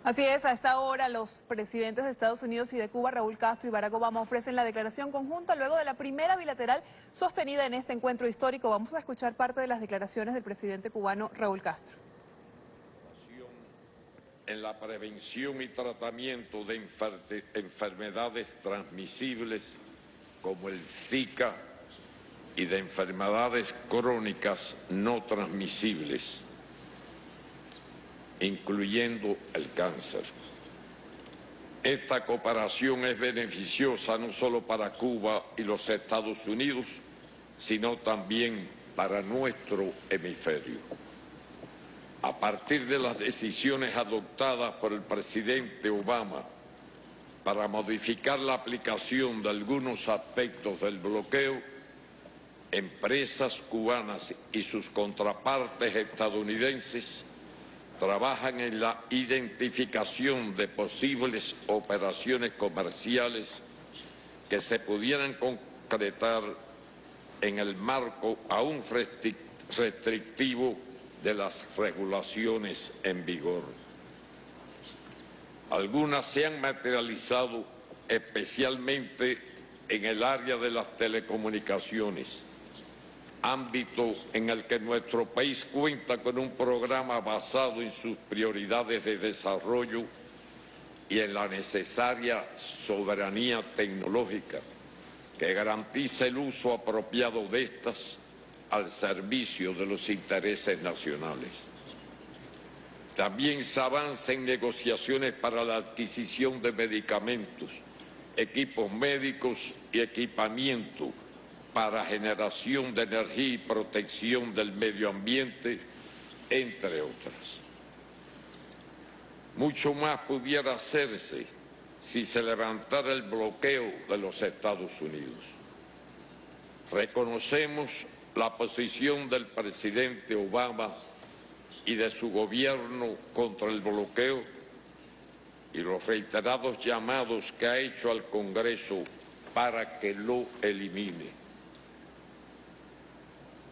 Así es, a esta hora los presidentes de Estados Unidos y de Cuba, Raúl Castro y Barack Obama, ofrecen la declaración conjunta luego de la primera bilateral sostenida en este encuentro histórico. Vamos a escuchar parte de las declaraciones del presidente cubano Raúl Castro. En la prevención y tratamiento de enfermedades transmisibles como el Zika y de enfermedades crónicas no transmisibles, incluyendo el cáncer. Esta cooperación es beneficiosa no solo para Cuba y los Estados Unidos, sino también para nuestro hemisferio. A partir de las decisiones adoptadas por el presidente Obama para modificar la aplicación de algunos aspectos del bloqueo, empresas cubanas y sus contrapartes estadounidenses trabajan en la identificación de posibles operaciones comerciales que se pudieran concretar en el marco aún restrictivo de las regulaciones en vigor. Algunas se han materializado especialmente en el área de las telecomunicaciones, ámbito en el que nuestro país cuenta con un programa basado en sus prioridades de desarrollo y en la necesaria soberanía tecnológica que garantiza el uso apropiado de estas al servicio de los intereses nacionales. También se avanza en negociaciones para la adquisición de medicamentos, equipos médicos y equipamiento para generación de energía y protección del medio ambiente, entre otras. Mucho más pudiera hacerse si se levantara el bloqueo de los Estados Unidos. Reconocemos la posición del presidente Obama y de su gobierno contra el bloqueo y los reiterados llamados que ha hecho al Congreso para que lo elimine.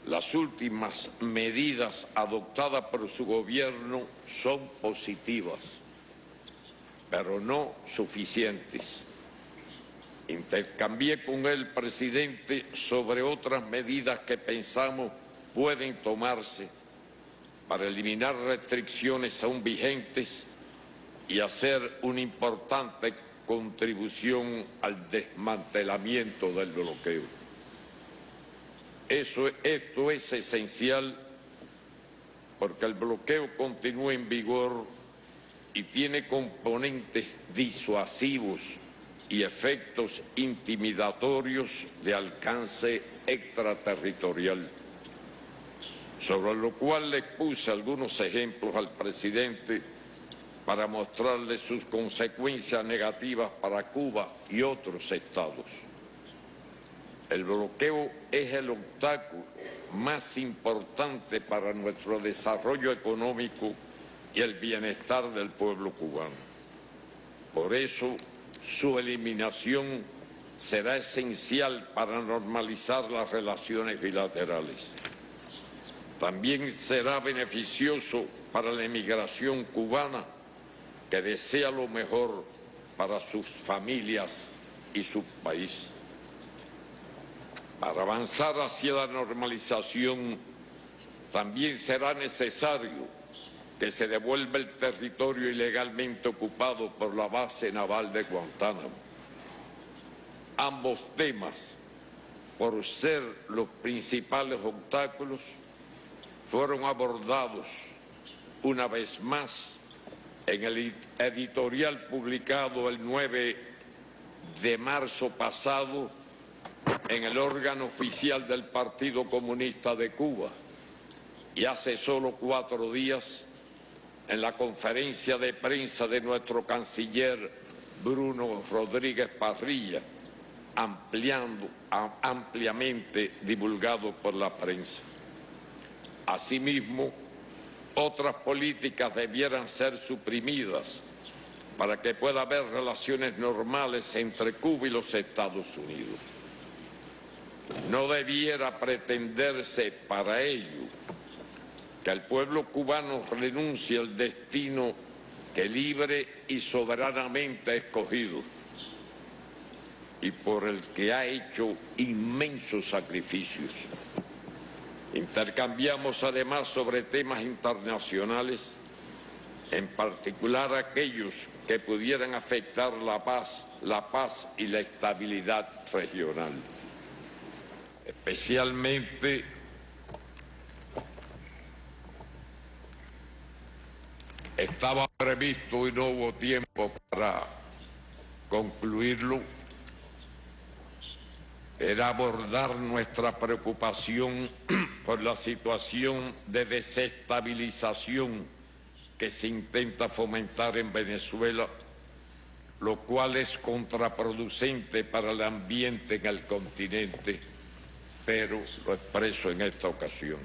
Las últimas medidas adoptadas por su gobierno son positivas, pero no suficientes. Intercambié con el presidente sobre otras medidas que pensamos pueden tomarse para eliminar restricciones aún vigentes y hacer una importante contribución al desmantelamiento del bloqueo. Esto es esencial porque el bloqueo continúa en vigor y tiene componentes disuasivos y efectos intimidatorios de alcance extraterritorial, sobre lo cual le puse algunos ejemplos al presidente para mostrarle sus consecuencias negativas para Cuba y otros estados. El bloqueo es el obstáculo más importante para nuestro desarrollo económico y el bienestar del pueblo cubano. Por eso, su eliminación será esencial para normalizar las relaciones bilaterales. También será beneficioso para la emigración cubana que desea lo mejor para sus familias y su país. Para avanzar hacia la normalización, también será necesario que se devuelva el territorio ilegalmente ocupado por la base naval de Guantánamo. Ambos temas, por ser los principales obstáculos, fueron abordados una vez más en el editorial publicado el 9 de marzo pasado en el órgano oficial del Partido Comunista de Cuba y hace solo 4 días en la conferencia de prensa de nuestro canciller Bruno Rodríguez Parrilla, ampliamente divulgado por la prensa. Asimismo, otras políticas debieran ser suprimidas para que pueda haber relaciones normales entre Cuba y los Estados Unidos. No debiera pretenderse para ello que el pueblo cubano renuncie al destino que libre y soberanamente ha escogido y por el que ha hecho inmensos sacrificios. Intercambiamos además sobre temas internacionales, en particular aquellos que pudieran afectar la paz y la estabilidad regional. Especialmente estaba previsto y no hubo tiempo para concluirlo, era abordar nuestra preocupación por la situación de desestabilización que se intenta fomentar en Venezuela, lo cual es contraproducente para el ambiente en el continente, pero lo expreso en esta ocasión.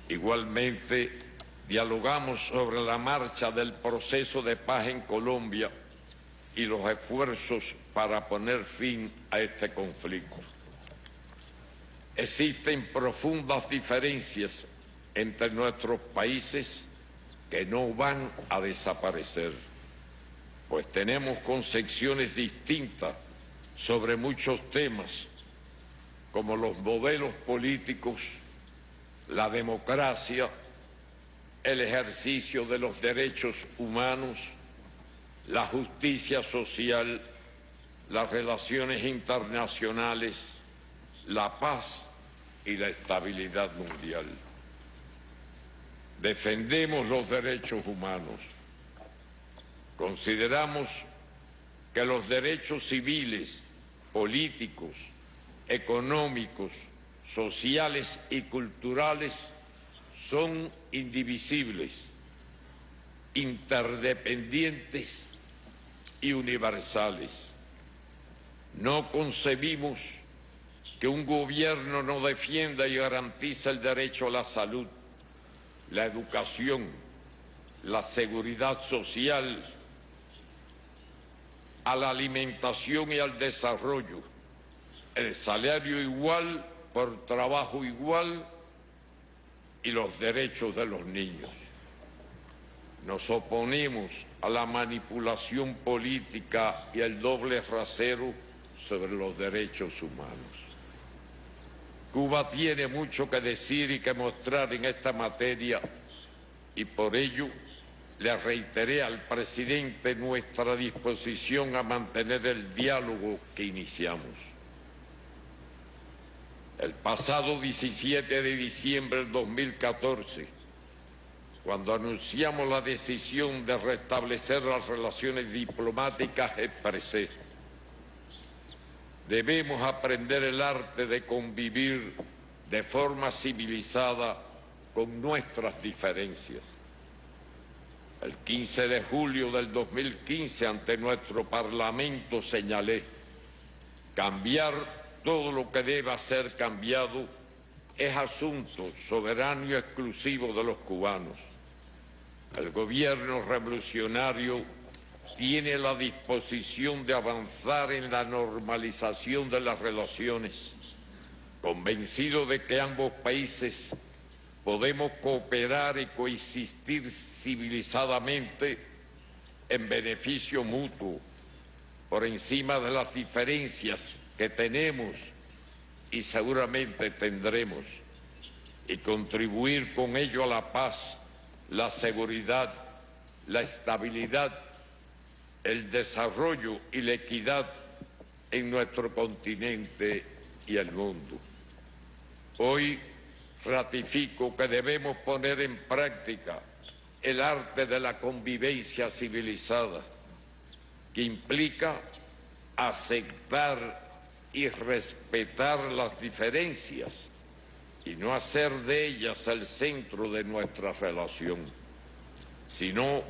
Igualmente, dialogamos sobre la marcha del proceso de paz en Colombia y los esfuerzos para poner fin a este conflicto. Existen profundas diferencias entre nuestros países que no van a desaparecer, pues tenemos concepciones distintas sobre muchos temas, como los modelos políticos, la democracia, el ejercicio de los derechos humanos, la justicia social, las relaciones internacionales, la paz y la estabilidad mundial. Defendemos los derechos humanos. Consideramos que los derechos civiles, políticos, económicos, sociales y culturales son indivisibles, interdependientes y universales. No concebimos que un gobierno no defienda y garantice el derecho a la salud, la educación, la seguridad social, a la alimentación y al desarrollo, el salario igual por trabajo igual y los derechos de los niños. Nos oponemos a la manipulación política y el doble rasero sobre los derechos humanos. Cuba tiene mucho que decir y que mostrar en esta materia y por ello le reiteré al presidente nuestra disposición a mantener el diálogo que iniciamos. El pasado 17 de diciembre del 2014, cuando anunciamos la decisión de restablecer las relaciones diplomáticas, expresé: debemos aprender el arte de convivir de forma civilizada con nuestras diferencias. El 15 de julio del 2015, ante nuestro Parlamento, señalé: cambiar todo lo que deba ser cambiado es asunto soberano y exclusivo de los cubanos. El gobierno revolucionario tiene la disposición de avanzar en la normalización de las relaciones, convencido de que ambos países podemos cooperar y coexistir civilizadamente en beneficio mutuo, por encima de las diferencias que tenemos y seguramente tendremos, y contribuir con ello a la paz, la seguridad, la estabilidad, el desarrollo y la equidad en nuestro continente y el mundo. Hoy ratifico que debemos poner en práctica el arte de la convivencia civilizada, que implica aceptar y respetar las diferencias y no hacer de ellas el centro de nuestra relación, sino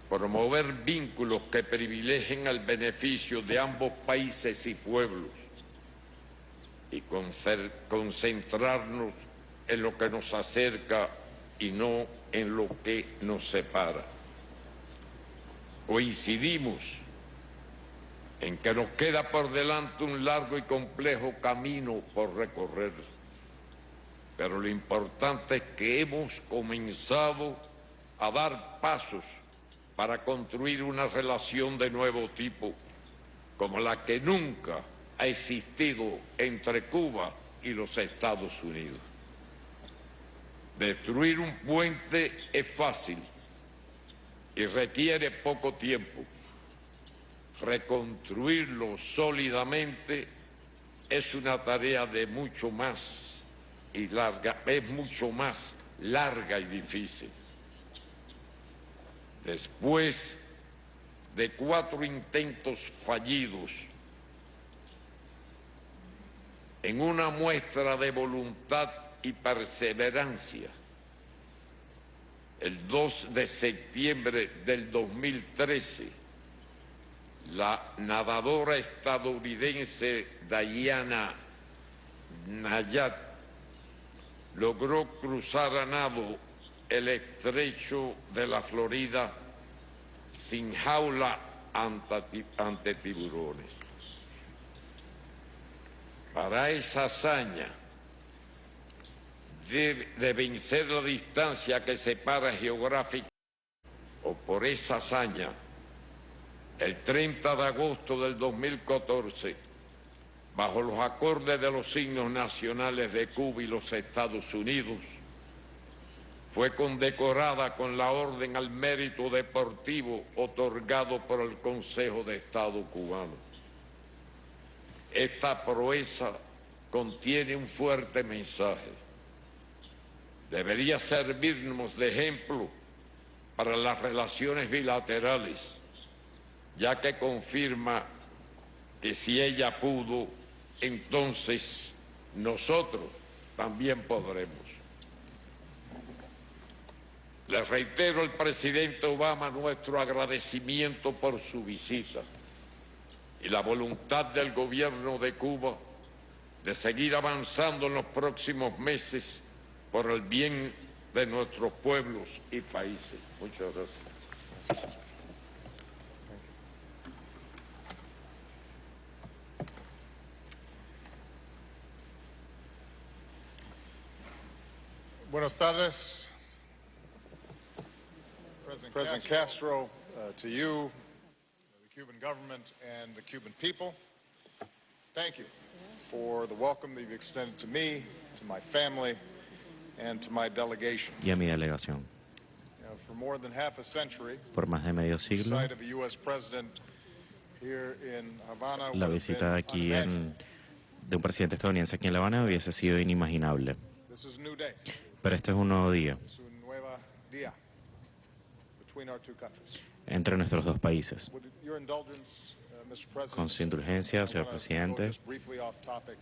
promover vínculos que privilegien el beneficio de ambos países y pueblos y concentrarnos en lo que nos acerca y no en lo que nos separa. Coincidimos en que nos queda por delante un largo y complejo camino por recorrer, pero lo importante es que hemos comenzado a dar pasos para construir una relación de nuevo tipo, como la que nunca ha existido entre Cuba y los Estados Unidos. Destruir un puente es fácil y requiere poco tiempo. Reconstruirlo sólidamente es una tarea de mucho más y larga, es mucho más larga y difícil. Después de 4 intentos fallidos, en una muestra de voluntad y perseverancia, el 2 de septiembre del 2013, la nadadora estadounidense Diana Nayat logró cruzar a nado el estrecho de la Florida sin jaula ante tiburones. Para esa hazaña de vencer la distancia que separa geográfica, o por esa hazaña, el 30 de agosto del 2014, bajo los acordes de los himnos nacionales de Cuba y los Estados Unidos, fue condecorada con la Orden al Mérito Deportivo otorgado por el Consejo de Estado cubano. Esta proeza contiene un fuerte mensaje. Debería servirnos de ejemplo para las relaciones bilaterales, ya que confirma que si ella pudo, entonces nosotros también podremos. Le reitero al presidente Obama nuestro agradecimiento por su visita y la voluntad del gobierno de Cuba de seguir avanzando en los próximos meses por el bien de nuestros pueblos y países. Muchas gracias. Buenas tardes, President Castro, to you, the Cuban government, and the Cuban people. Thank you for the welcome that you've extended to me, to my family, and to my delegation. Y a mi delegación. For more than half a century, Por más de medio the siglo, sight of a U.S. president here in Havana la would have visita been aquí unimaginable. de un presidente estadounidense aquí en La Habana hubiese sido inimaginable. This is a new day. Pero este es un nuevo día It's un nuevo día between our two countries. entre nuestros dos países. With your indulgence, Mr. President, Con su indulgencia, I señor wanna presidente, go just briefly off topic.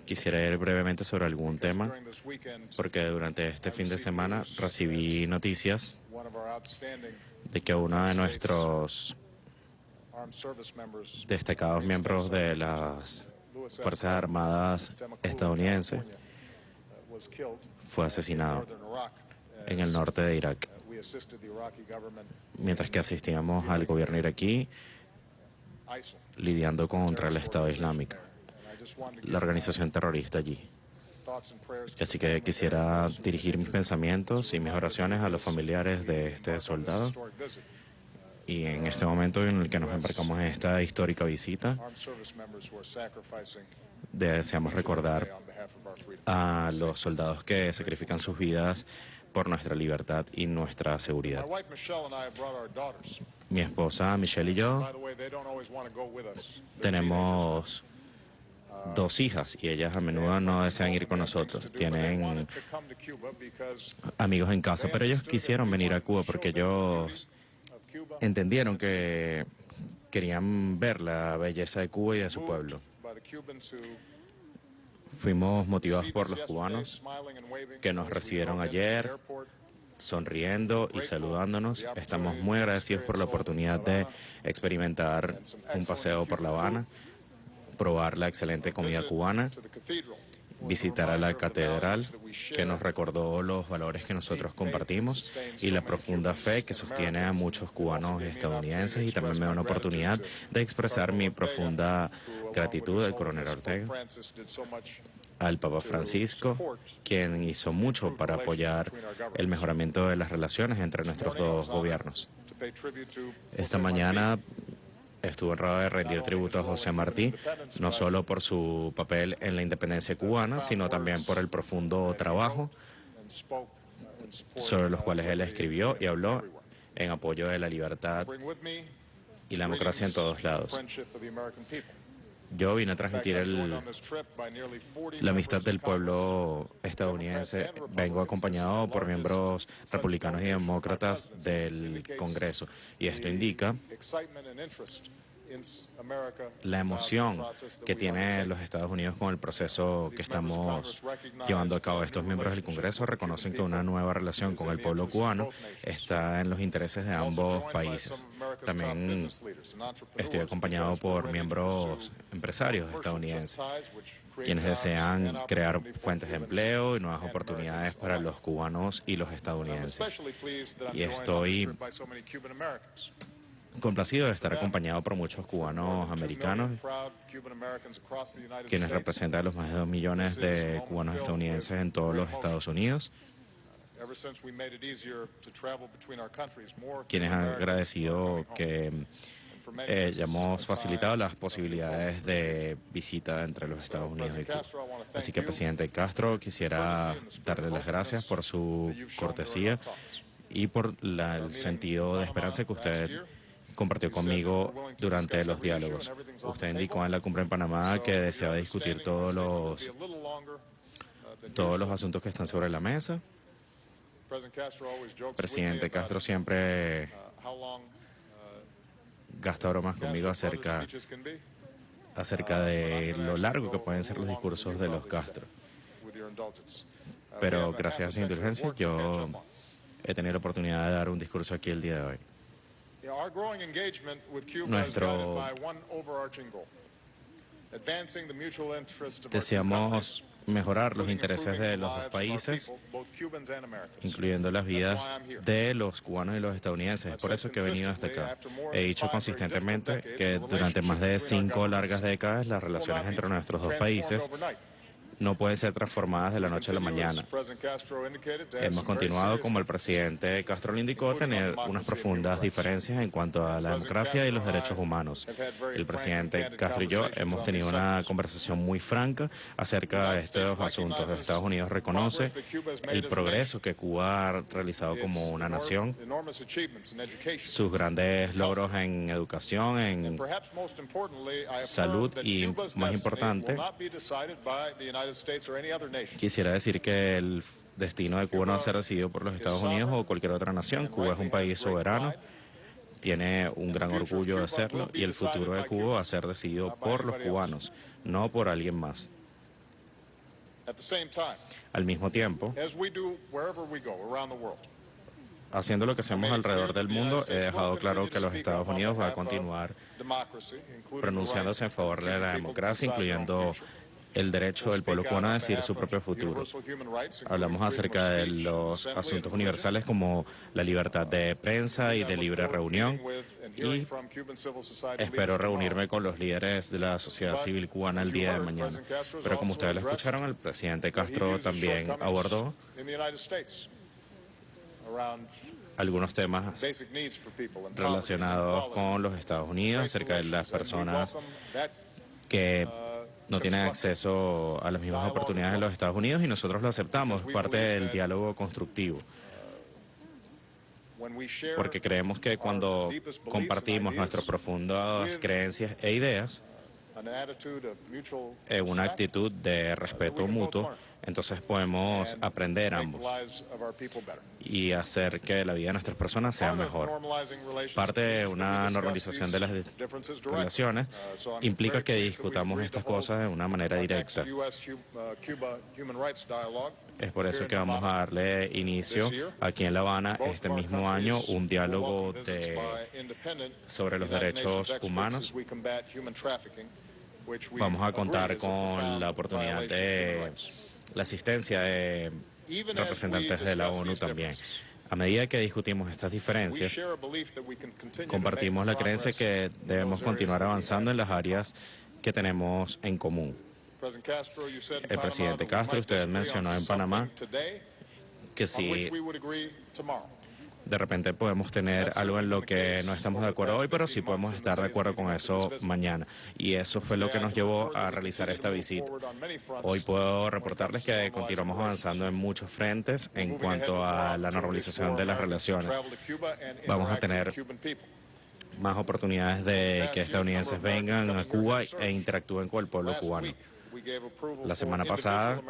quisiera ir brevemente sobre algún tema, During this weekend, porque durante este fin de semana recibí noticias one of our outstanding de que uno de nuestros armed service members, destacados miembros de las Fuerzas Armadas estadounidenses was killed fue asesinado in northern Iraq. en el norte de Irak. We assisted the Iraqi government Mientras que asistíamos al gobierno iraquí ISIL, lidiando contra el Estado Islámico, and I just wanted to la give organización terrorista allí. thoughts and prayers to Así que quisiera dirigir mis pensamientos y mis oraciones a los familiares de este soldado. historic visit. Y en este momento en el que nos embarcamos en esta histórica visita, Armed service members who are sacrificing deseamos recordar on behalf of our freedom. a los soldados que sacrifican sus vidas por nuestra libertad y nuestra seguridad. My wife Michelle and I have brought our daughters. Mi esposa Michelle y yo By the way, they don't always want to go with us. tenemos dos hijas y ellas a menudo no desean ir con Things nosotros. to do, but they Tienen wanted to come to Cuba because amigos en casa, pero ellos quisieron venir a Cuba porque ellos of Cuba, entendieron que querían ver la belleza de Cuba y de su pueblo. by the Cubans who Fuimos motivados received por us los yesterday, cubanos smiling and waving que nos as we recibieron drove into the ayer, airport. sonriendo y saludándonos. Estamos muy agradecidos por la oportunidad de experimentar un paseo por La Habana, probar la excelente comida cubana, To the cathedral, visitar a la catedral que nos recordó los valores que nosotros compartimos y la profunda fe que sostiene a muchos cubanos estadounidenses, y también me da una oportunidad de expresar mi profunda gratitud al coronel Ortega, Francis did so much al Papa Francisco, quien hizo mucho para apoyar el mejoramiento de las relaciones entre nuestros dos gobiernos. to Esta mañana estuve honrado de rendir tributo a José Martí, no solo por su papel en la independencia cubana, sino también por el profundo trabajo sobre los cuales él escribió y habló en apoyo de la libertad y la democracia en todos lados. Yo vine a transmitir la amistad del pueblo estadounidense. Vengo acompañado por miembros republicanos y demócratas del Congreso. Y esto indica la emoción que tienen los Estados Unidos con el proceso que estamos llevando a cabo. Estos miembros del Congreso reconocen que una nueva relación con el pueblo cubano está en los intereses de ambos países. También estoy acompañado por miembros empresarios estadounidenses, quienes desean crear fuentes de empleo y nuevas oportunidades para los cubanos y los estadounidenses. Y estoy complacido de estar acompañado por muchos cubanos americanos, quienes representan a los más de 2 millones de cubanos estadounidenses en todos los Estados Unidos, quienes han agradecido que hayamos facilitado las posibilidades de visita entre los Estados Unidos y Cuba. Así que, presidente Castro, quisiera darle las gracias por su cortesía y por el sentido de esperanza que usted compartió conmigo durante los diálogos. Usted indicó en la cumbre en Panamá que deseaba discutir todos los asuntos que están sobre la mesa. Presidente Castro siempre gasta bromas conmigo acerca de lo largo que pueden ser los discursos de los Castro. Pero gracias a su indulgencia yo he tenido la oportunidad de dar un discurso aquí el día de hoy. Deseamos mejorar los intereses de los dos países, incluyendo las vidas de los cubanos y los estadounidenses. Es por eso que he venido hasta acá. He dicho consistentemente que durante más de 5 largas décadas las relaciones entre nuestros dos países no pueden ser transformadas de la noche a la mañana. Hemos continuado, como el presidente Castro lo indicó, a tener unas profundas diferencias en cuanto a la democracia y los derechos humanos. El presidente Castro y yo hemos tenido una conversación muy franca acerca de estos asuntos. Estados Unidos reconoce el progreso que Cuba ha realizado como una nación, sus grandes logros en educación, en salud y, más importante, quisiera decir que el destino de Cuba no va a ser decidido por los Estados Unidos o cualquier otra nación. Cuba es un país soberano, tiene un gran orgullo de serlo y el futuro de Cuba va a ser decidido por los cubanos, no por alguien más. Al mismo tiempo, haciendo lo que hacemos alrededor del mundo, he dejado claro que los Estados Unidos va a continuar pronunciándose en favor de la democracia, incluyendo el derecho del pueblo cubano a decidir su propio futuro. Hablamos acerca de los asuntos universales como la libertad de prensa y de libre reunión, y espero reunirme con los líderes de la sociedad civil cubana el día de mañana. Pero como ustedes lo escucharon, el presidente Castro también abordó algunos temas relacionados con los Estados Unidos, acerca de las personas que no tienen acceso a las mismas oportunidades en los Estados Unidos, y nosotros lo aceptamos, parte del diálogo constructivo. Porque creemos que cuando compartimos nuestras profundas creencias e ideas en una actitud de respeto mutuo, entonces podemos aprender ambos y hacer que la vida de nuestras personas sea mejor. Parte de una normalización de las relaciones implica que discutamos estas cosas de una manera directa. Es por eso que vamos a darle inicio aquí en La Habana este mismo año un diálogo sobre los derechos humanos. Vamos a contar con la oportunidad de la asistencia de representantes de la ONU también. A medida que discutimos estas diferencias, compartimos la creencia que debemos continuar avanzando en las áreas que tenemos en común. El presidente Castro, usted mencionó en Panamá que si De repente podemos tener algo en lo que no estamos de acuerdo hoy, pero sí podemos estar de acuerdo con eso mañana. Y eso fue lo que nos llevó a realizar esta visita. Hoy puedo reportarles que continuamos avanzando en muchos frentes en cuanto a la normalización de las relaciones. Vamos a tener más oportunidades de que estadounidenses vengan a Cuba e interactúen con el pueblo cubano. La semana pasada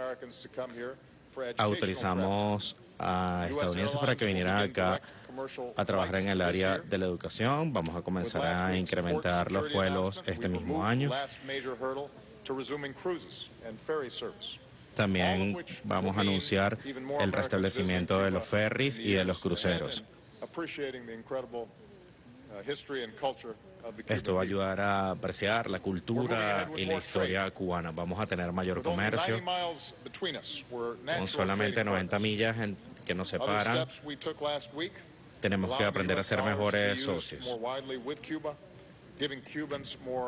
autorizamos a estadounidenses para que vinieran acá a trabajar en el área de la educación. Vamos a comenzar a incrementar los vuelos este mismo año. También vamos a anunciar el restablecimiento de los ferries y de los cruceros. Esto va a ayudar a apreciar la cultura y la historia cubana. Vamos a tener mayor comercio. Con solamente 90 millas que nos separan, tenemos que aprender a ser mejores socios.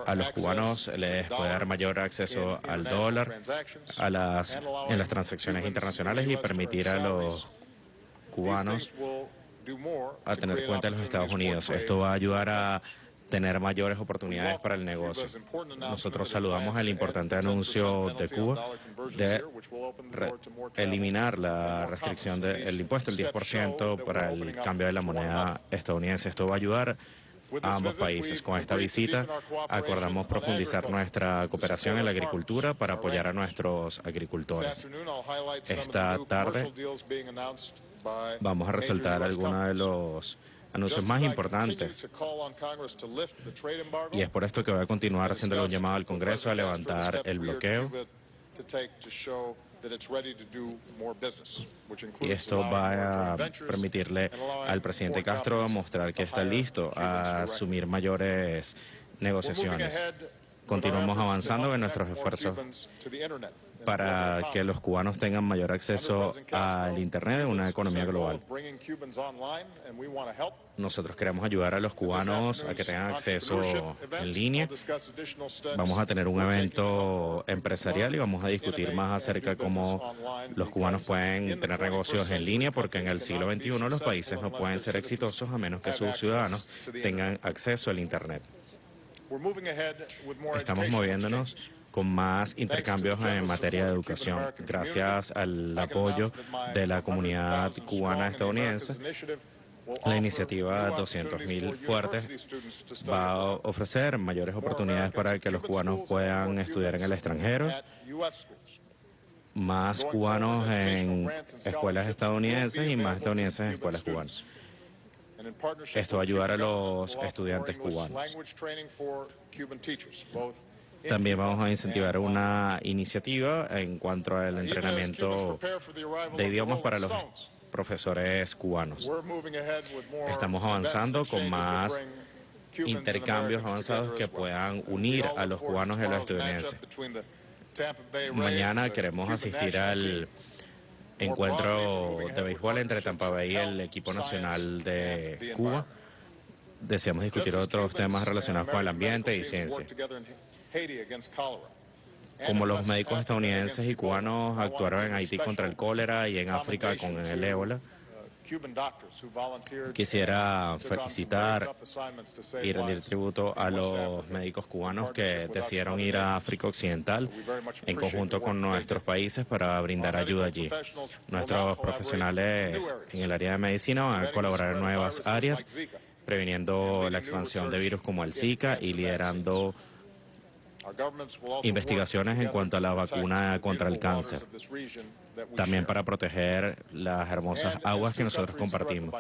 A los cubanos les puede dar mayor acceso al dólar en las transacciones internacionales y permitir a los cubanos a tener cuenta en los Estados Unidos. Esto va a ayudar a tener mayores oportunidades para el negocio. Nosotros saludamos el importante anuncio de Cuba de eliminar la restricción del impuesto, el 10% para el cambio de la moneda estadounidense. Esto va a ayudar a ambos países. Con esta visita acordamos profundizar nuestra cooperación en la agricultura para apoyar a nuestros agricultores. Esta tarde vamos a resaltar algunos de los anuncios más importantes. Y es por esto que voy a continuar haciéndole un llamado al Congreso a levantar el bloqueo. Y esto va a permitirle al presidente Castro mostrar que está listo a asumir mayores negociaciones. Continuamos avanzando en nuestros esfuerzos para que los cubanos tengan mayor acceso al Internet en una economía global. Nosotros queremos ayudar a los cubanos a que tengan acceso en línea. Vamos a tener un evento empresarial y vamos a discutir más acerca de cómo los cubanos pueden tener negocios en línea, porque en el siglo XXI los países no pueden ser exitosos a menos que sus ciudadanos tengan acceso al Internet. Estamos moviéndonos con más intercambios en materia de educación. Gracias al apoyo de la comunidad cubana estadounidense, la iniciativa 200.000 Fuertes va a ofrecer mayores oportunidades para que los cubanos puedan estudiar en el extranjero, más cubanos en escuelas estadounidenses y más estadounidenses en escuelas cubanas. Esto va a ayudar a los estudiantes cubanos. También vamos a incentivar una iniciativa en cuanto al entrenamiento de idiomas para los profesores cubanos. Estamos avanzando con más intercambios avanzados que puedan unir a los cubanos y a los estadounidenses. Mañana queremos asistir al encuentro de béisbol entre Tampa Bay y el equipo nacional de Cuba. Deseamos discutir otros temas relacionados con el ambiente y ciencia. Como los médicos estadounidenses y cubanos actuaron en Haití contra el cólera y en África con el ébola, quisiera felicitar y rendir tributo a los médicos cubanos que decidieron ir a África Occidental en conjunto con nuestros países para brindar ayuda allí. Nuestros profesionales en el área de medicina van a colaborar en nuevas áreas, previniendo la expansión de virus como el Zika y liderando investigaciones en cuanto a la vacuna contra el cáncer, también para proteger las hermosas aguas que nosotros compartimos,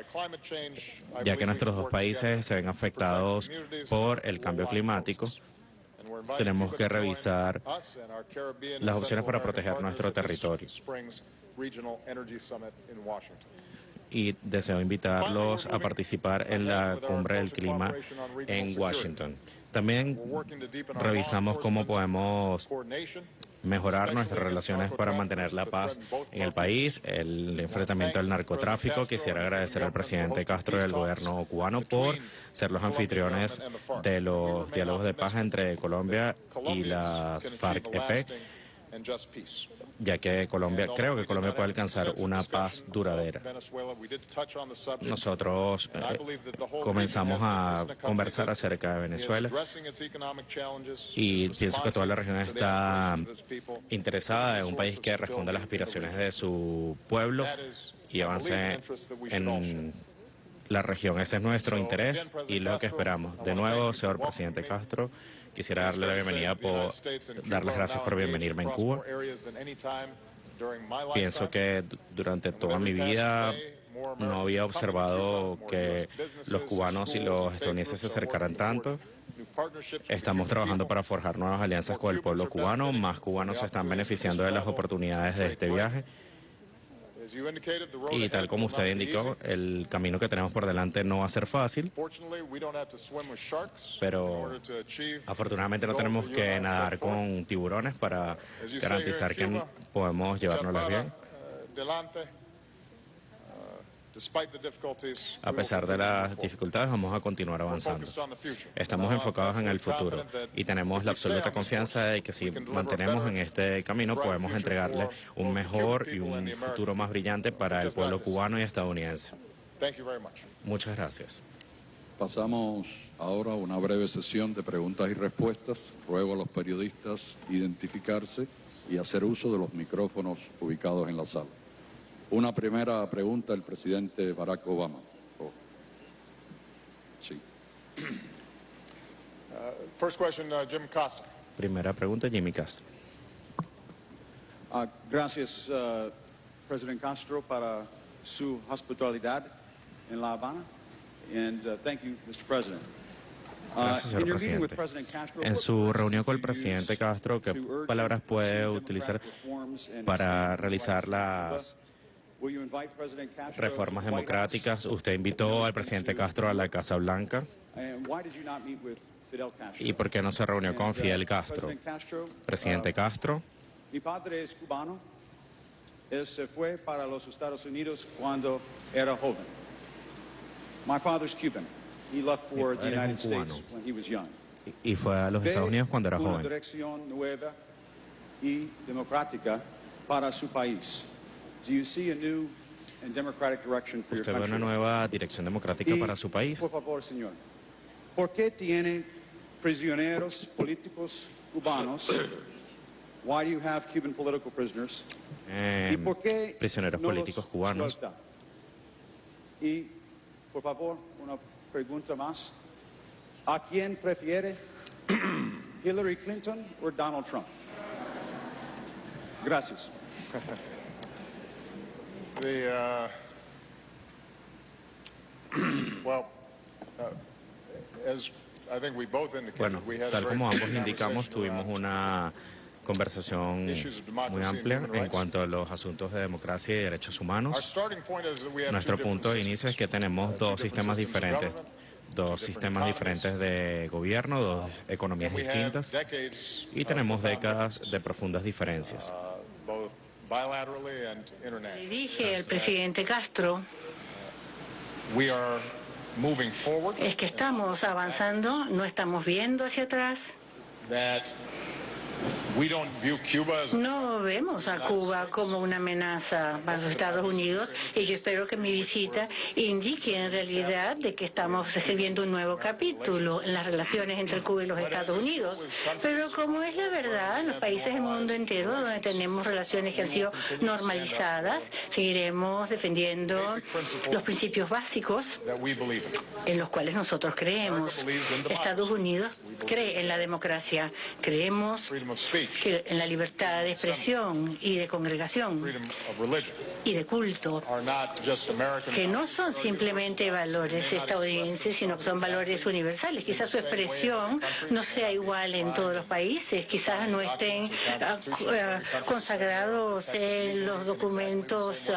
ya que nuestros dos países se ven afectados por el cambio climático. Tenemos que revisar las opciones para proteger nuestro territorio. Y deseo invitarlos a participar en la Cumbre del Clima en Washington. También revisamos cómo podemos mejorar nuestras relaciones para mantener la paz en el país, el enfrentamiento al narcotráfico. Quisiera agradecer al presidente Castro y al gobierno cubano por ser los anfitriones de los diálogos de paz entre Colombia y las FARC-EP. ya que creo que Colombia puede alcanzar una paz duradera. Nosotros comenzamos a conversar acerca de Venezuela y pienso que toda la región está interesada en un país que responda a las aspiraciones de su pueblo y avance en la región. Ese es nuestro interés y lo que esperamos. De nuevo, señor presidente Castro, quisiera darle la bienvenida, dar las gracias por bienvenirme en Cuba. Pienso que durante toda mi vida no había observado que los cubanos y los estadounidenses se acercaran tanto. Estamos trabajando para forjar nuevas alianzas con el pueblo cubano. Más cubanos se están beneficiando de las oportunidades de este viaje. Y tal como usted indicó, el camino que tenemos por delante no va a ser fácil, pero afortunadamente no tenemos que nadar con tiburones para garantizar que podemos llevárnoslas bien. A pesar de las dificultades, vamos a continuar avanzando. Estamos enfocados en el futuro y tenemos la absoluta confianza de que si mantenemos en este camino podemos entregarle un mejor y un futuro más brillante para el pueblo cubano y estadounidense. Muchas gracias. Pasamos ahora a una breve sesión de preguntas y respuestas. Ruego a los periodistas identificarse y hacer uso de los micrófonos ubicados en la sala. Una primera pregunta, el presidente Barack Obama. Sí. First question, Jim Costa. Primera pregunta, Jimmy Castro. Gracias, President Castro, para su hospitalidad en La Habana. And thank you, Mr. President. Gracias, señor presidente. En su reunión con el presidente Castro, ¿qué palabras puede utilizar para realizar las reformas democráticas? Usted invitó al presidente Castro a la Casa Blanca. ¿Y por qué no se reunió con Fidel Castro? Presidente Castro. Mi padre es cubano. Él se fue para los Estados Unidos cuando era joven. My father's Cuban. He left for the United States when he was young. Y fue a los Estados Unidos cuando era una joven. dirección nueva y democrática para su país. Do you see a new and democratic direction for your ¿Usted ve country? una nueva dirección democrática para su país? Por favor, señor, ¿por qué tiene prisioneros políticos cubanos? Why do you have Cuban political prisoners? ¿Y por qué Prisioneros no los políticos cubanos. suelta? Y, por favor, una pregunta más. ¿A quién prefiere? ¿Hillary Clinton o Donald Trump? Gracias. Bueno, tal como ambos indicamos, tuvimos una conversación muy amplia en cuanto a los asuntos de democracia y derechos humanos. Nuestro punto de inicio es que tenemos dos sistemas diferentes de gobierno, dos economías distintas y tenemos décadas de profundas diferencias. Le dije al presidente Castro es que estamos avanzando, no estamos viendo hacia atrás. No vemos a Cuba como una amenaza para los Estados Unidos y yo espero que mi visita indique en realidad de que estamos escribiendo un nuevo capítulo en las relaciones entre Cuba y los Estados Unidos. Pero como es la verdad, en los países del mundo entero donde tenemos relaciones que han sido normalizadas, seguiremos defendiendo los principios básicos en los cuales nosotros creemos. Estados Unidos cree en la democracia, creemos que en la libertad de expresión y de congregación y de culto, que no son simplemente valores estadounidenses, sino que son valores universales. Quizás su expresión no sea igual en todos los países, quizás no estén consagrados en los documentos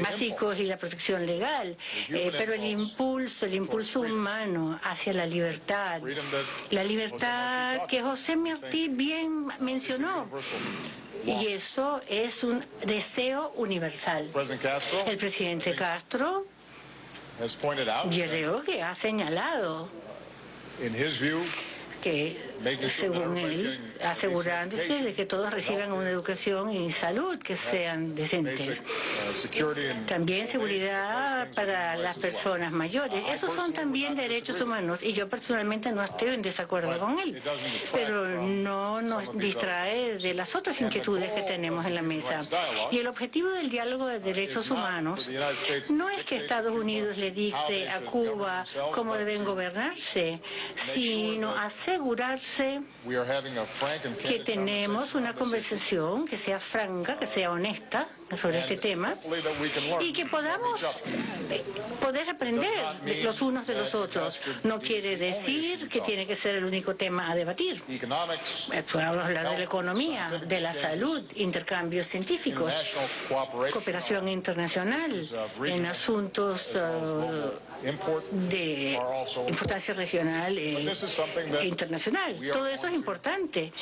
básicos y la protección legal, pero el impulso humano hacia la libertad que José Martí bien mencionó, y eso es un deseo universal. El presidente Castro, yo creo que ha señalado que según él, asegurándose de que todos reciban una educación y salud que sean decentes. También seguridad para las personas mayores. Esos son también derechos humanos y yo personalmente no estoy en desacuerdo con él, pero no nos distrae de las otras inquietudes que tenemos en la mesa. Y el objetivo del diálogo de derechos humanos no es que Estados Unidos le dicte a Cuba cómo deben gobernarse, sino asegurarse que tenemos una conversación que sea franca, que sea honesta sobre este tema y que podamos poder aprender los unos de los otros. No quiere decir que tiene que ser el único tema a debatir. Podemos hablar de la economía, de la salud, intercambios científicos, cooperación internacional en asuntos de importancia regional e internacional. Todo eso es importante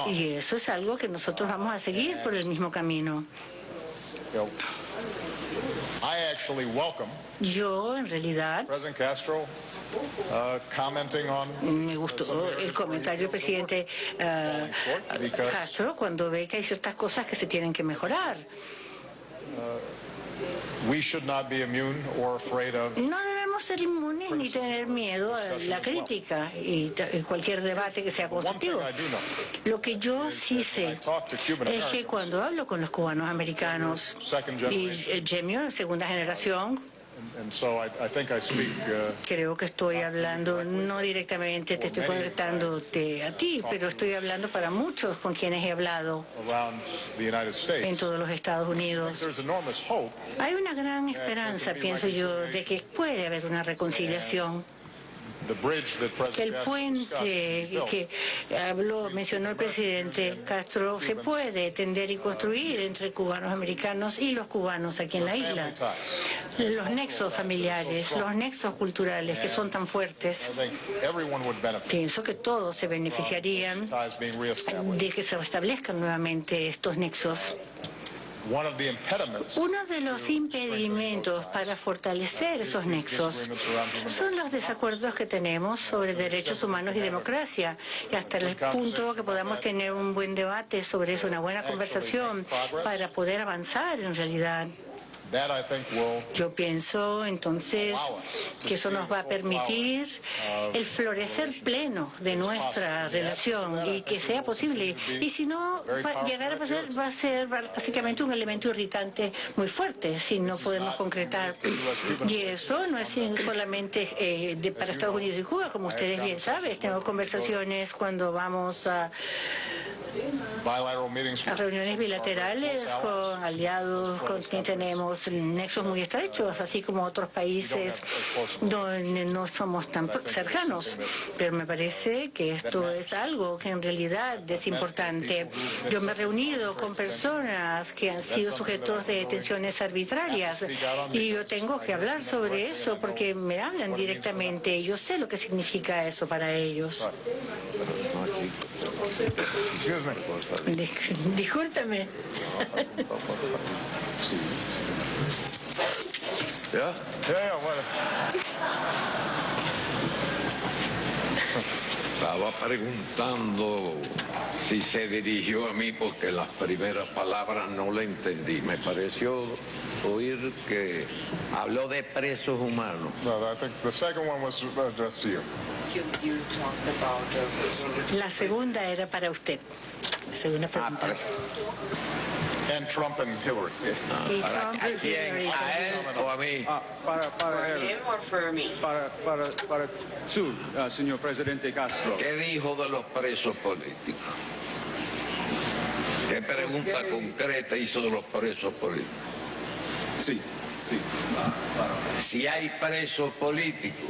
y eso es algo que nosotros vamos a seguir por el mismo camino. Yo, en realidad, me gustó el comentario del presidente Castro cuando ve que hay ciertas cosas que se tienen que mejorar. No debemos ser inmunes ni tener miedo a la crítica y cualquier debate que sea constructivo. Lo que yo sí sé es que cuando hablo con los cubanos americanos y Gemio, segunda generación, creo que estoy hablando, no directamente te estoy contestándote a ti, pero estoy hablando para muchos con quienes he hablado en todos los Estados Unidos. Hay una gran esperanza, pienso yo, de que puede haber una reconciliación. Que el puente que mencionó el presidente Castro se puede tender y construir entre cubanos americanos y los cubanos aquí en la isla. Los nexos familiares, los nexos culturales que son tan fuertes, pienso que todos se beneficiarían de que se restablezcan nuevamente estos nexos. Uno de los impedimentos para fortalecer esos nexos son los desacuerdos que tenemos sobre derechos humanos y democracia, y hasta el punto que podamos tener un buen debate sobre eso, una buena conversación para poder avanzar en realidad. Yo pienso entonces que eso nos va a permitir el florecer pleno de nuestra relación y que sea posible. Y si no, llegar a pasar va a ser básicamente un elemento irritante muy fuerte si no podemos concretar. Y eso no es solamente para Estados Unidos y Cuba, como ustedes bien saben. Tengo conversaciones cuando vamos a reuniones bilaterales con aliados con quien tenemos nexos muy estrechos, así como otros países donde no somos tan cercanos. Pero me parece que esto es algo que en realidad es importante. Yo me he reunido con personas que han sido sujetos de detenciones arbitrarias y yo tengo que hablar sobre eso porque me hablan directamente y yo sé lo que significa eso para ellos. Discúlpeme. Estaba preguntando si se dirigió a mí porque las primeras palabras no le entendí. Me pareció oír que habló de presos humanos. No, I think the second one was addressed to you. La segunda era para usted. La segunda pregunta. And Trump and Hillary. Y Trump y Hillary. ¿A él o a mí? Para él. Para su, señor presidente Castro. ¿Qué dijo de los presos políticos? ¿Qué pregunta concreta hizo de los presos políticos? Sí. Si hay presos políticos.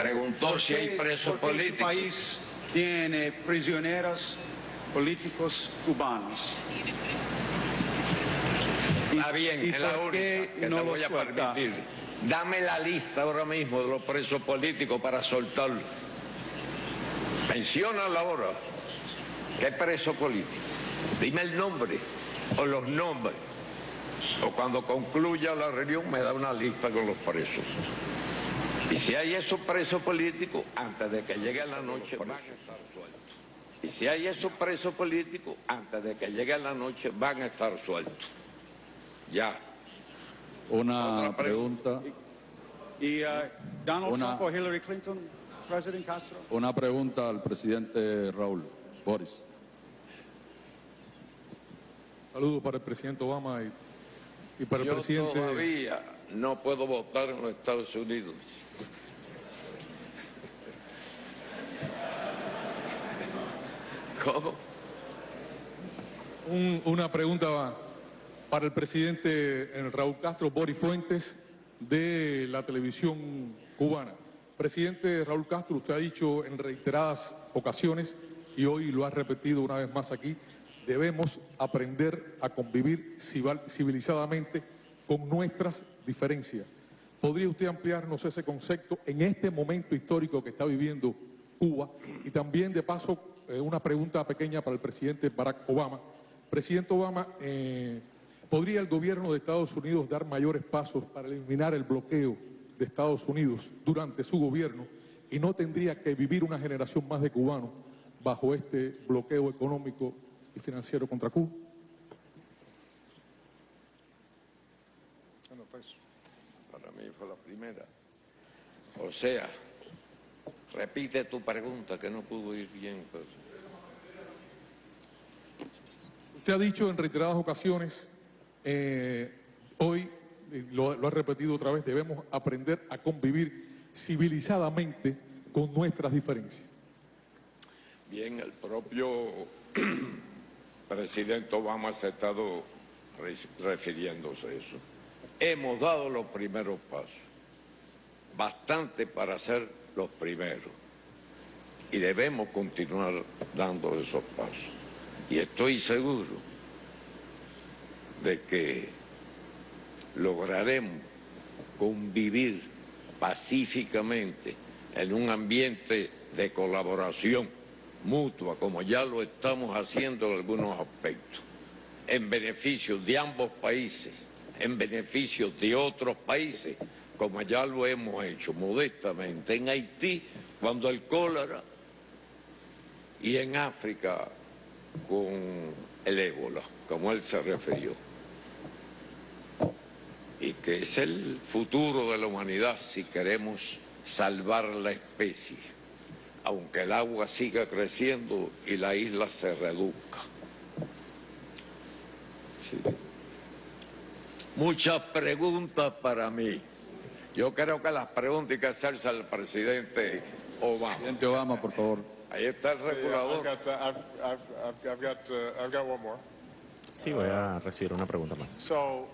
Preguntó si hay presos políticos. Su país tiene prisioneros políticos cubanos. Está bien, es la única que no te voy a suelta? permitir. Dame la lista ahora mismo de los presos políticos para soltarlo. Menciónala ahora. ¿Qué preso político? Dime el nombre o los nombres. O cuando concluya la reunión me da una lista con los presos. Y si hay esos presos políticos, antes de que llegue la noche van a estar sueltos. Y si hay esos presos políticos, antes de que llegue la noche van a estar sueltos. Ya. Una pregunta. ¿Y Donald Trump o Hillary Clinton, President Castro? Una pregunta al presidente Raúl. Boris. Saludos para el presidente Obama y para el Yo presidente... todavía no puedo votar en los Estados Unidos. ¿Cómo? Una pregunta para el presidente Raúl Castro, Boris Fuentes, de la televisión cubana. Presidente Raúl Castro, usted ha dicho en reiteradas ocasiones, y hoy lo ha repetido una vez más aquí, debemos aprender a convivir civilizadamente con nuestras diferencias. ¿Podría usted ampliarnos ese concepto en este momento histórico que está viviendo Cuba? Y también, de paso, una pregunta pequeña para el presidente Barack Obama. Presidente Obama, ¿podría el gobierno de Estados Unidos dar mayores pasos para eliminar el bloqueo de Estados Unidos durante su gobierno y no tendría que vivir una generación más de cubanos bajo este bloqueo económico y financiero contra Cuba? Para mí fue la primera. O sea, repite tu pregunta que no pudo ir bien. Pues. Usted ha dicho en reiteradas ocasiones, hoy lo ha repetido otra vez, debemos aprender a convivir civilizadamente con nuestras diferencias. Bien, el propio presidente Obama se ha estado refiriéndose a eso. Hemos dado los primeros pasos, bastante para ser los primeros, y debemos continuar dando esos pasos. Y estoy seguro de que lograremos convivir pacíficamente en un ambiente de colaboración mutua, como ya lo estamos haciendo en algunos aspectos, en beneficio de ambos países, en beneficio de otros países, como ya lo hemos hecho modestamente en Haití, cuando el cólera, y en África con el ébola, como él se refirió. Y que es el futuro de la humanidad si queremos salvar la especie, aunque el agua siga creciendo y la isla se reduzca. Sí. Muchas preguntas para mí. Yo creo que las preguntas hay que hacerse al presidente Obama. Presidente Obama, por favor. Ahí está el regulador. I've got one more. Sí, voy a recibir una pregunta más. So,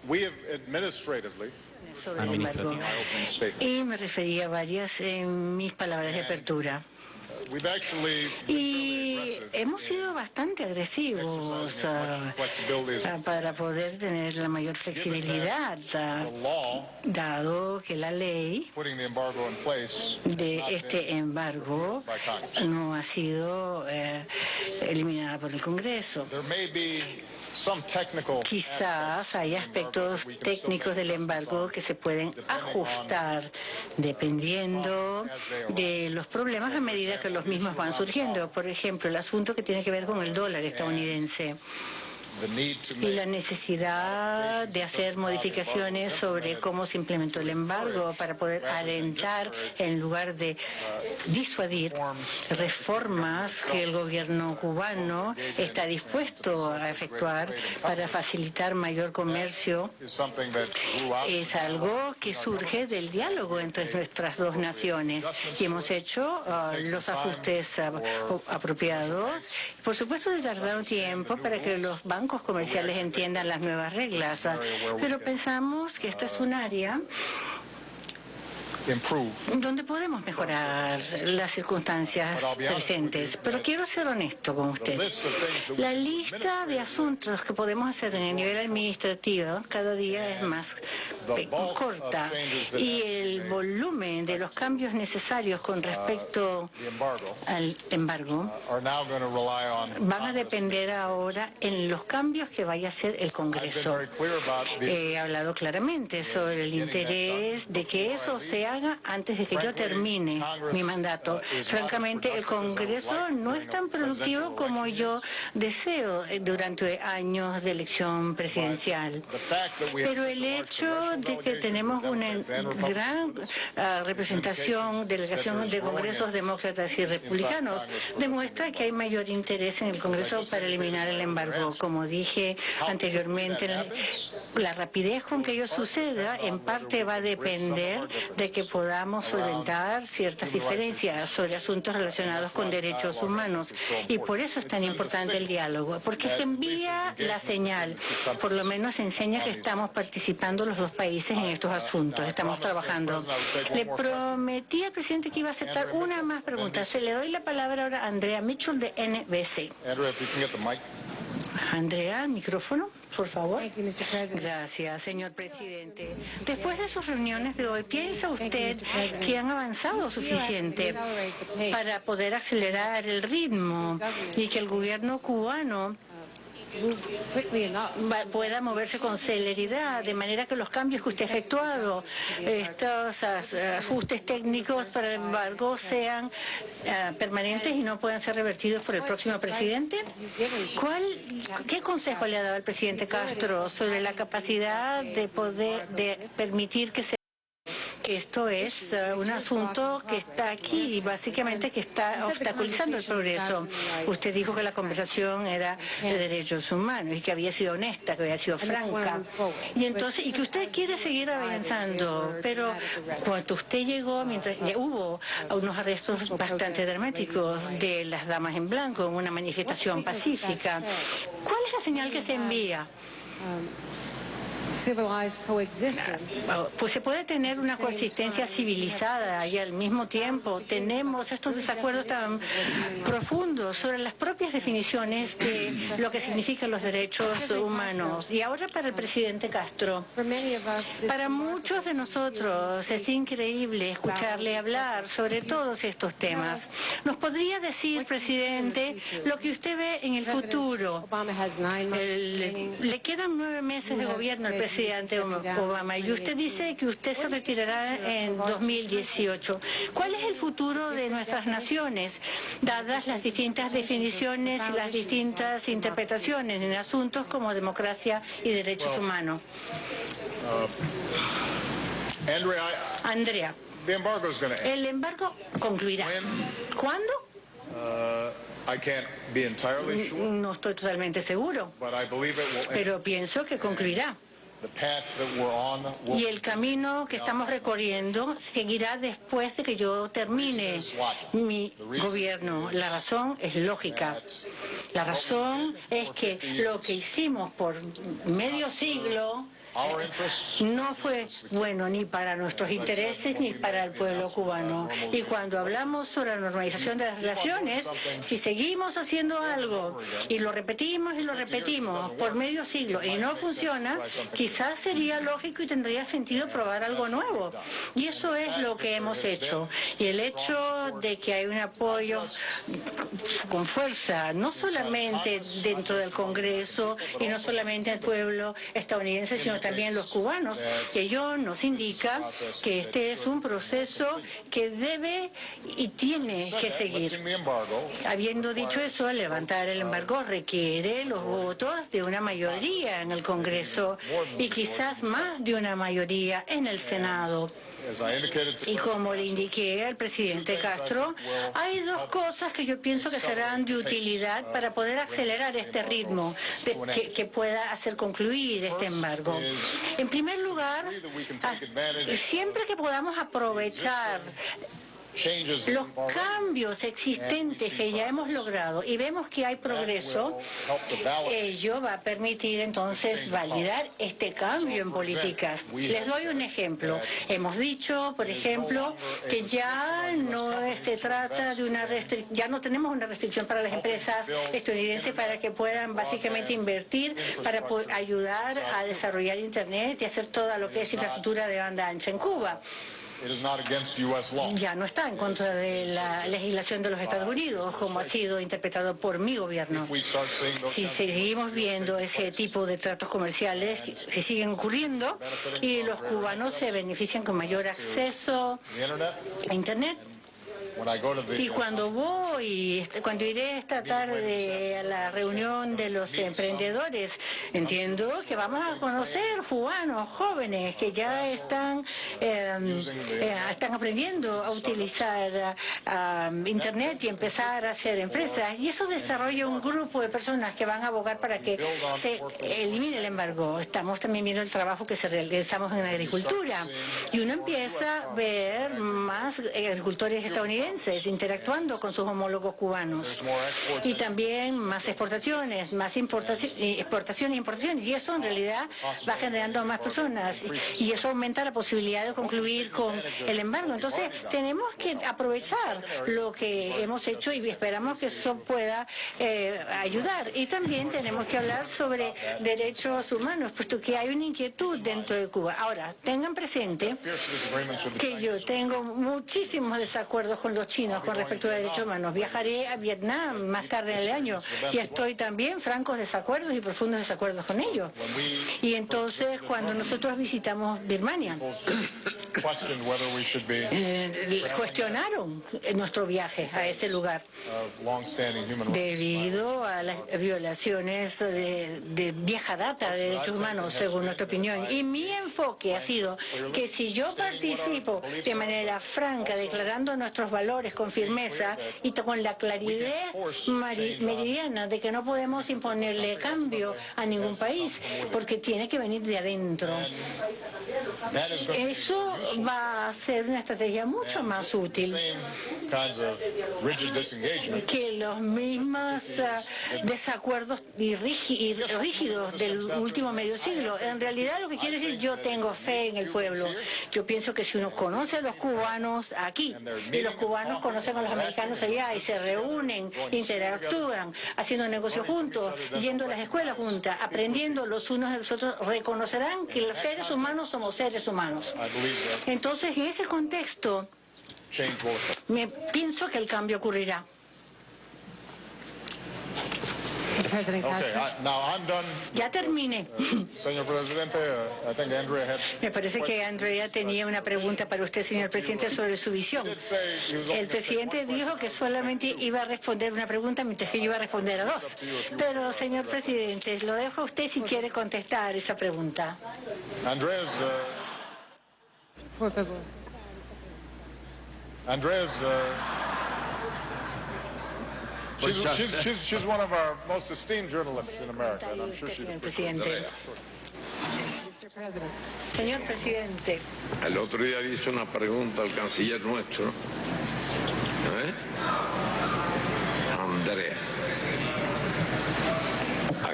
we have administratively, Sobre el embargo. Y me refería a varias en mis palabras de apertura. we've actually Y hemos sido bastante agresivos para poder tener la mayor flexibilidad, dado que la ley putting the embargo in place de este embargo no ha sido eliminada por el Congreso. there may be some technical Quizás hay aspectos técnicos del embargo que se pueden ajustar dependiendo de los problemas a medida que los mismos van surgiendo. Por ejemplo, el asunto que tiene que ver con el dólar estadounidense the need to y la necesidad de hacer modificaciones sobre cómo se implementó el embargo para poder alentar en lugar de disuadir reformas que el gobierno cubano está dispuesto a efectuar para facilitar mayor comercio. is something that grew out Es algo que surge del diálogo entre nuestras dos naciones y hemos hecho los ajustes apropiados. Por supuesto, se tardaron tiempo para que los bancos comerciales entiendan las nuevas reglas, pero pensamos que esta es un área improve. donde podemos mejorar las circunstancias presentes. Pero quiero ser honesto con usted. La lista de asuntos que podemos hacer en el nivel administrativo cada día es más corta y el volumen de los cambios necesarios con respecto al embargo van a depender ahora en los cambios que vaya a hacer el Congreso. He hablado claramente sobre el interés de que eso se haga antes de que yo termine mi mandato. Francamente, el Congreso no es tan productivo como yo deseo durante años de elección presidencial. Pero el hecho de que tenemos una gran representación, delegación de congresos demócratas y republicanos, demuestra que hay mayor interés en el Congreso para eliminar el embargo. Como dije anteriormente, la rapidez con que ello suceda en parte va a depender de que podamos solventar ciertas diferencias sobre asuntos relacionados con derechos humanos. Y por eso es tan importante el diálogo, porque envía la señal, por lo menos enseña que estamos participando los dos países en estos asuntos, estamos trabajando. Le prometí al presidente que iba a aceptar una más pregunta. Se le doy la palabra ahora a Andrea Mitchell de NBC. Andrea, micrófono, por favor. Gracias, señor presidente. Después de sus reuniones de hoy, ¿piensa usted que han avanzado suficiente para poder acelerar el ritmo y que el gobierno cubano pueda moverse con celeridad, de manera que los cambios que usted ha efectuado, estos ajustes técnicos para el embargo, sean permanentes y no puedan ser revertidos por el próximo presidente? ¿Qué consejo le ha dado al presidente Castro sobre la capacidad de permitir que esto es un asunto que está aquí y básicamente que está obstaculizando el progreso? Usted dijo que la conversación era de derechos humanos y que había sido honesta, que había sido franca. Y que usted quiere seguir avanzando, pero cuando usted llegó, hubo unos arrestos bastante dramáticos de las damas en blanco en una manifestación pacífica. ¿Cuál es la señal que se envía? Pues se puede tener una coexistencia civilizada y al mismo tiempo tenemos estos desacuerdos tan profundos sobre las propias definiciones de lo que significan los derechos humanos. Y ahora para el presidente Castro, para muchos de nosotros es increíble escucharle hablar sobre todos estos temas. ¿Nos podría decir, presidente, lo que usted ve en el futuro? Le quedan 9 meses de gobierno al presidente Obama y usted dice que usted se retirará en 2018. ¿Cuál es el futuro de nuestras naciones, dadas las distintas definiciones y las distintas interpretaciones en asuntos como democracia y derechos humanos? Andrea, el embargo concluirá. ¿Cuándo? No estoy totalmente seguro, pero pienso que concluirá. Y el camino que estamos recorriendo seguirá después de que yo termine mi gobierno. La razón es lógica. La razón es que lo que hicimos por medio siglo no fue bueno ni para nuestros intereses ni para el pueblo cubano. Y cuando hablamos sobre la normalización de las relaciones, si seguimos haciendo algo y lo repetimos por medio siglo y no funciona, quizás sería lógico y tendría sentido probar algo nuevo. Y eso es lo que hemos hecho. Y el hecho de que hay un apoyo con fuerza, no solamente dentro del Congreso y no solamente el pueblo estadounidense, sino también los cubanos, que ello nos indica que este es un proceso que debe y tiene que seguir. Habiendo dicho eso, levantar el embargo requiere los votos de una mayoría en el Congreso y quizás más de una mayoría en el Senado. Y como le indiqué al presidente Castro, hay 2 cosas que yo pienso que serán de utilidad para poder acelerar este ritmo, que pueda hacer concluir este embargo. En primer lugar, siempre que podamos aprovechar los cambios existentes que ya hemos logrado y vemos que hay progreso, ello va a permitir entonces validar este cambio en políticas. Les doy un ejemplo. Hemos dicho, por ejemplo, que ya no se trata de ya no tenemos una restricción para las empresas estadounidenses para que puedan básicamente invertir para ayudar a desarrollar Internet y hacer todo lo que es infraestructura de banda ancha en Cuba. Ya no está en contra de la legislación de los Estados Unidos, como ha sido interpretado por mi gobierno. Si seguimos viendo ese tipo de tratos comerciales, si siguen ocurriendo, y los cubanos se benefician con mayor acceso a Internet. Y cuando iré esta tarde a la reunión de los emprendedores, entiendo que vamos a conocer cubanos jóvenes que ya están aprendiendo a utilizar Internet y empezar a hacer empresas. Y eso desarrolla un grupo de personas que van a abogar para que se elimine el embargo. Estamos también viendo el trabajo que realizamos en agricultura. Y uno empieza a ver más agricultores estadounidenses interactuando con sus homólogos cubanos. Y también más exportaciones, más exportaciones e importaciones. Y eso en realidad va generando más personas. Y eso aumenta la posibilidad de concluir con el embargo. Entonces tenemos que aprovechar lo que hemos hecho y esperamos que eso pueda ayudar. Y también tenemos que hablar sobre derechos humanos, puesto que hay una inquietud dentro de Cuba. Ahora, tengan presente que yo tengo muchísimos desacuerdos con los chinos con respecto a derechos humanos. Viajaré a Vietnam más tarde en el año y estoy también francos desacuerdos y profundos desacuerdos con ellos. Y entonces cuando nosotros visitamos Birmania, cuestionaron nuestro viaje a ese lugar debido a las violaciones de vieja data de derechos humanos, según nuestra opinión. Y mi enfoque ha sido que si yo participo de manera franca, declarando nuestros valores con firmeza y con la claridad meridiana de que no podemos imponerle cambio a ningún país, porque tiene que venir de adentro. Eso va a ser una estrategia mucho más útil que los mismos desacuerdos y rígidos del último medio siglo. En realidad lo que quiere decir, yo tengo fe en el pueblo. Yo pienso que si uno conoce a los cubanos aquí y los cubanos conocen a los americanos allá y se reúnen, interactúan, haciendo negocios juntos, yendo a las escuelas juntas, aprendiendo los unos de los otros, reconocerán que los seres humanos somos seres humanos. Entonces, en ese contexto, pienso que el cambio ocurrirá. Ya terminé. Señor presidente, Me parece que Andrea tenía una pregunta para usted, señor presidente, sobre su visión. El presidente dijo que solamente iba a responder una pregunta, mientras que yo iba a responder a dos. Pero, señor presidente, lo dejo a usted si quiere contestar esa pregunta. She's one of our most esteemed journalists in America, and I'm sure she'd Señor presidente. Señor presidente. El otro día le hizo una pregunta al canciller nuestro, Andrea.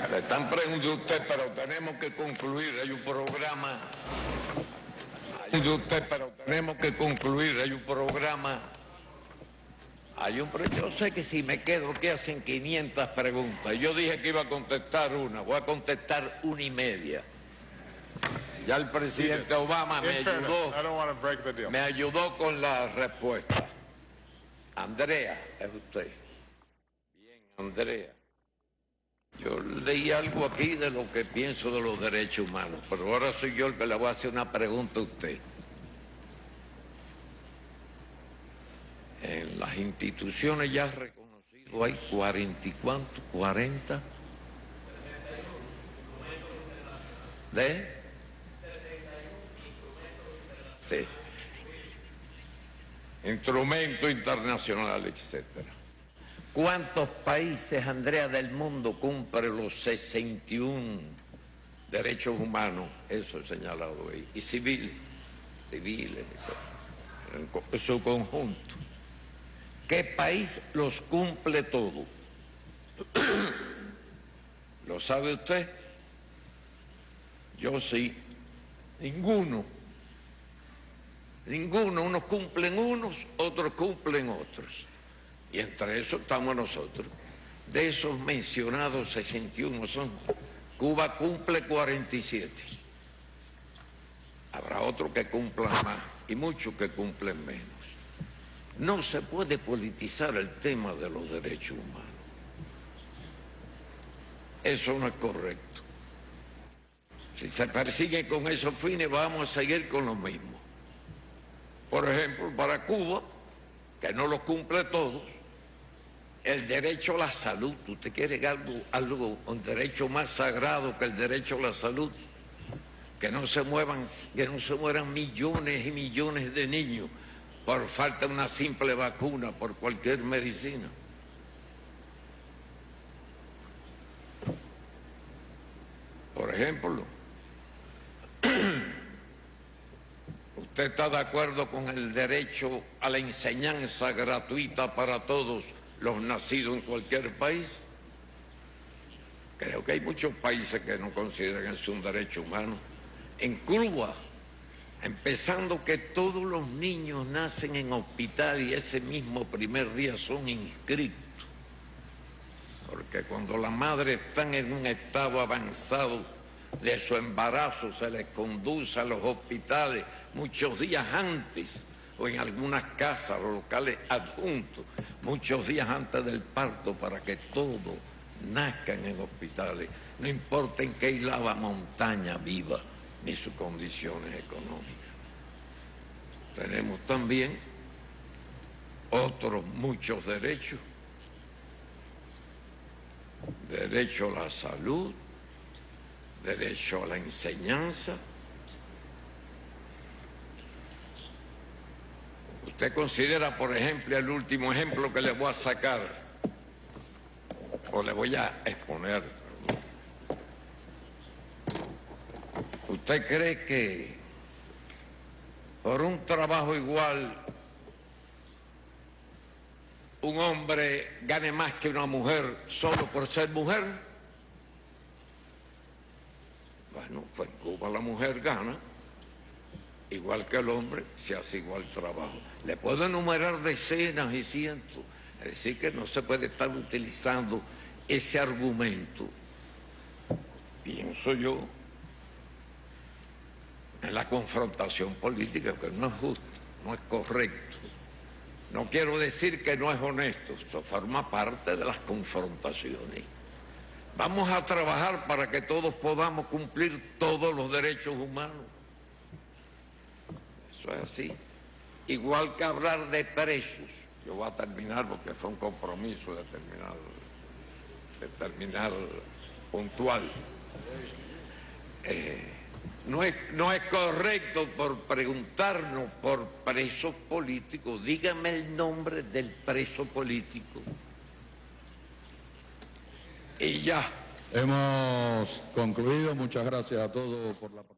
Le están preguntando a usted, pero tenemos que concluir, hay un programa. Yo sé que si me quedo que hacen 500 preguntas. Yo dije que iba a contestar una, voy a contestar 1:30. Ya el presidente Obama me ayudó con la respuesta. Andrea, es usted. Bien, Andrea. Yo leí algo aquí de lo que pienso de los derechos humanos, pero ahora soy yo el que le voy a hacer una pregunta a usted. En las instituciones ya reconocidas hay 40 sí. Instrumentos internacionales, etcétera. ¿Cuántos países, Andrea, del mundo cumplen los 61 derechos humanos? Eso es señalado ahí. Y civiles, en su conjunto. ¿Qué país los cumple todos? ¿Lo sabe usted? Yo sí. Ninguno. Ninguno. Unos cumplen unos, otros cumplen otros. Y entre esos estamos nosotros. De esos mencionados 61 son. Cuba cumple 47. Habrá otros que cumplan más y muchos que cumplen menos. No se puede politizar el tema de los derechos humanos. Eso no es correcto. Si se persigue con esos fines, vamos a seguir con lo mismo. Por ejemplo, para Cuba, que no lo cumple todos, el derecho a la salud. ¿Usted quiere un derecho más sagrado que el derecho a la salud? Que no se mueran millones y millones de niños por falta de una simple vacuna, por cualquier medicina. Por ejemplo, ¿usted está de acuerdo con el derecho a la enseñanza gratuita para todos los nacidos en cualquier país? Creo que hay muchos países que no consideran eso un derecho humano. En Cuba, empezando que todos los niños nacen en hospital y ese mismo primer día son inscritos. Porque cuando las madres están en un estado avanzado de su embarazo, se les conduce a los hospitales muchos días antes, o en algunas casas o locales adjuntos, muchos días antes del parto, para que todos nazcan en hospitales, no importa en qué isla o montaña viva, ni sus condiciones económicas. Tenemos también otros muchos derechos. Derecho a la salud, derecho a la enseñanza. Usted considera, por ejemplo, el último ejemplo que le voy a sacar, o le voy a exponer. ¿Usted cree que por un trabajo igual un hombre gane más que una mujer solo por ser mujer? Bueno, pues en Cuba la mujer gana igual que el hombre, si hace igual trabajo. Le puedo enumerar decenas y cientos, es decir, que no se puede estar utilizando ese argumento, pienso yo, en la confrontación política, que no es justo, no es correcto. No quiero decir que no es honesto, esto forma parte de las confrontaciones. Vamos a trabajar para que todos podamos cumplir todos los derechos humanos. Eso es así. Igual que hablar de precios. Yo voy a terminar porque fue un compromiso de terminar puntual. No es correcto por preguntarnos por presos políticos. Dígame el nombre del preso político. Y ya. Hemos concluido. Muchas gracias a todos por la participación.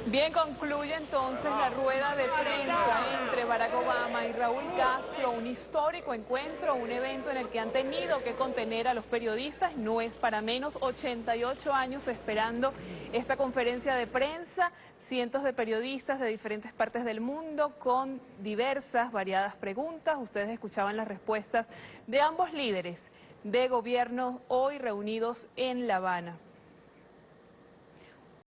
Bien, concluye entonces la rueda de prensa entre Barack Obama y Raúl Castro, un histórico encuentro, un evento en el que han tenido que contener a los periodistas, no es para menos, 88 años esperando esta conferencia de prensa, cientos de periodistas de diferentes partes del mundo con diversas, variadas preguntas. Ustedes escuchaban las respuestas de ambos líderes de gobierno hoy reunidos en La Habana.